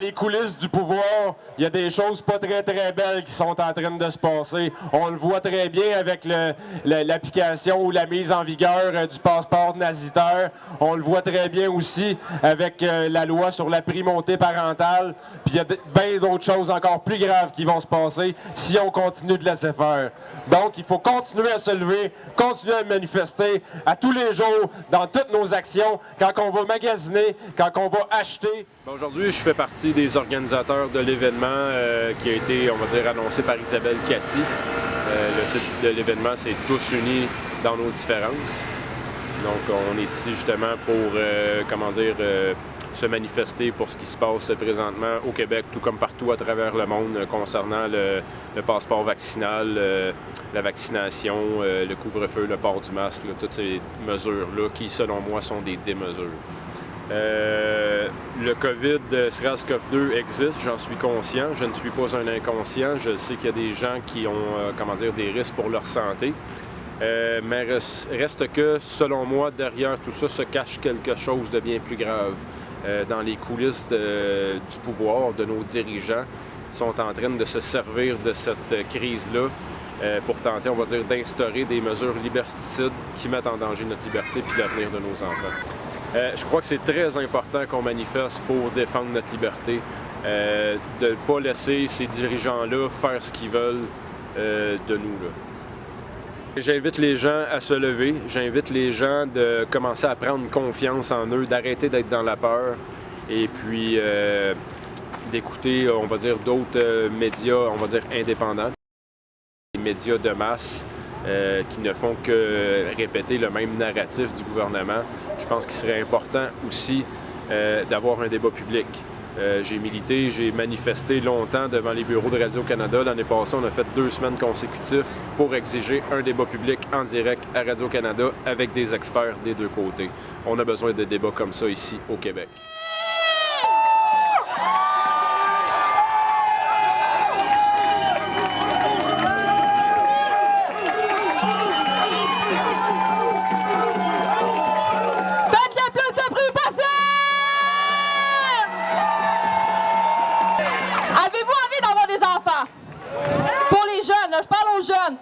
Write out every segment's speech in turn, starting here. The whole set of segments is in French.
Les coulisses du pouvoir, il y a des choses pas très belles qui sont en train de se passer. On le voit très bien avec l'application ou la mise en vigueur du passeport nazitaire. On le voit très bien aussi avec la loi sur la primauté parentale. Puis il y a bien d'autres choses encore plus graves qui vont se passer si on continue de laisser faire. Donc il faut continuer à se lever, continuer à manifester à tous les jours dans toutes nos actions, quand on va magasiner, quand on va acheter. Aujourd'hui, je fais partie des organisateurs de l'événement qui a été, on va dire, annoncé par Isabelle Cathy. Le titre de l'événement, c'est « Tous unis dans nos différences ». Donc, on est ici justement pour, se manifester pour ce qui se passe présentement au Québec, tout comme partout à travers le monde, concernant le passeport vaccinal, la vaccination, le couvre-feu, le port du masque, là, toutes ces mesures-là qui, selon moi, sont des démesures. Le COVID, SARS-CoV-2 existe, j'en suis conscient. Je ne suis pas un inconscient. Je sais qu'il y a des gens qui ont des risques pour leur santé. Mais reste que, selon moi, derrière tout ça se cache quelque chose de bien plus grave. Dans les coulisses du pouvoir, de nos dirigeants, sont en train de se servir de cette crise-là pour tenter, on va dire, d'instaurer des mesures liberticides qui mettent en danger notre liberté et l'avenir de nos enfants. Je crois que c'est très important qu'on manifeste pour défendre notre liberté, de ne pas laisser ces dirigeants-là faire ce qu'ils veulent de nous, là. J'invite les gens à se lever, j'invite les gens de commencer à prendre confiance en eux, d'arrêter d'être dans la peur et puis d'écouter, on va dire, d'autres médias, on va dire, indépendants, des médias de masse qui ne font que répéter le même narratif du gouvernement. Je pense qu'il serait important aussi d'avoir un débat public. J'ai milité, j'ai manifesté longtemps devant les bureaux de Radio-Canada. L'année passée, on a fait 2 semaines consécutives pour exiger un débat public en direct à Radio-Canada avec des experts des deux côtés. On a besoin de débats comme ça ici au Québec. Je parle aux jeunes.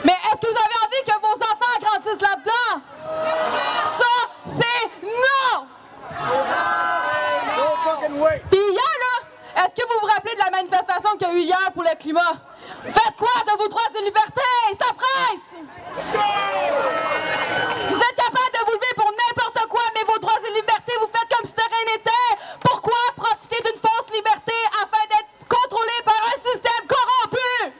Mais est-ce que vous avez envie que vos enfants grandissent là-dedans? Ça, c'est non! Puis hier, là, est-ce que vous vous rappelez de la manifestation qu'il y a eu hier pour le climat? Faites quoi de vos droits et libertés? Ça presse! Vous êtes capable de vous lever pour n'importe quoi, mais vos droits et libertés, vous faites comme si de rien n'était. Pourquoi profiter d'une fausse liberté afin d'être contrôlé par un système corrompu?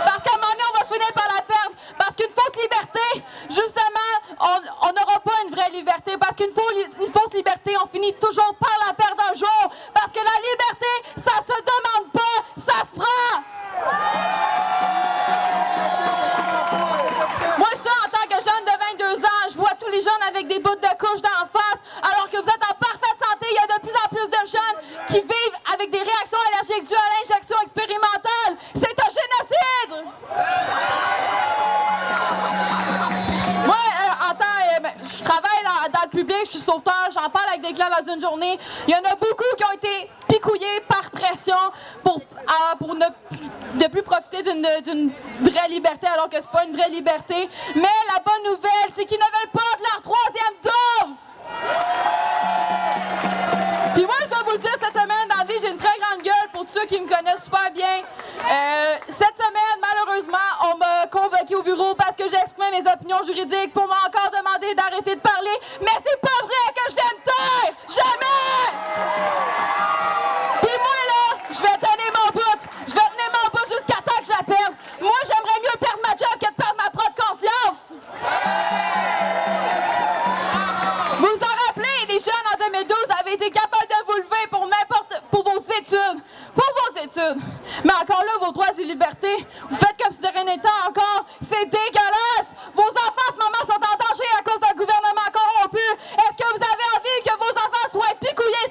Parce qu'à un moment donné, on va finir par la perdre. Parce qu'une fausse liberté, justement, on n'aura pas une vraie liberté. Parce qu'une fausse liberté, on finit toujours par la perdre un jour. Parce que la liberté, ça se demande pas, ça se prend. Moi, ça, en tant que jeune de 22 ans, je vois tous les jeunes avec des bouts de couche d'en face, alors que vous êtes en parfaite santé. Il y a de plus en plus de jeunes qui vivent avec des réactions allergiques dues à l'injection expérimentale. C'est un génocide! Moi, je travaille dans le public, je suis sauveteur, j'en parle avec des clients dans une journée. Il y en a beaucoup qui ont été picouillés par pression pour ne plus profiter d'une vraie liberté, alors que c'est pas une vraie liberté. Mais la bonne nouvelle, c'est qu'ils ne veulent pas de leur 3e dose! Puis moi, je vais vous le dire, cette semaine, dans la vie, j'ai une très grande gueule pour tous ceux qui me connaissent super bien. Cette semaine, malheureusement, on m'a convoqué au bureau parce que j'ai exprimé mes opinions juridiques pour m'encore demander d'arrêter de parler. Mais c'est pas vrai que je vais me taire! Jamais! Puis moi, là, je vais tenir mon bout. Je vais tenir mon bout jusqu'à temps que je la perde. Moi, j'aimerais mieux perdre ma job que de perdre ma propre conscience. Vous vous en rappelez, les jeunes en 2012 avaient été capables de vous lever pour vos études. Pour vos études. Mais encore là, vos droits et libertés, vous faites comme si de rien n'était encore. C'est dégueulasse. Vos enfants, en ce moment, sont en danger à cause d'un gouvernement corrompu. Est-ce que vous avez envie que vos enfants soient picouillés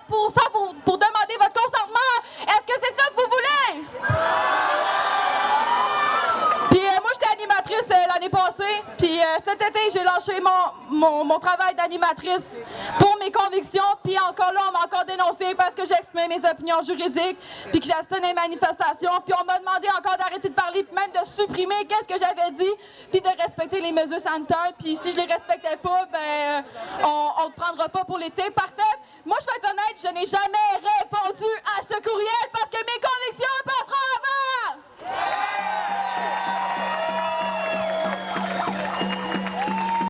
pour demander votre consentement? Est-ce que c'est ça que vous voulez? Puis moi, j'étais animatrice l'année passée. Puis cet été, j'ai lâché mon mon travail d'animatrice pour mes convictions. Puis encore là, on m'a encore dénoncé parce que j'exprime mes opinions juridiques, puis que j'assiste des manifestations. Puis on m'a demandé encore d'arrêter de parler, puis même de supprimer qu'est-ce que j'avais dit, puis de respecter les mesures sanitaires. Puis si je les respectais pas, ben on te prendra pas pour l'été. Parfait. Moi, je vais être honnête, je n'ai jamais rêvé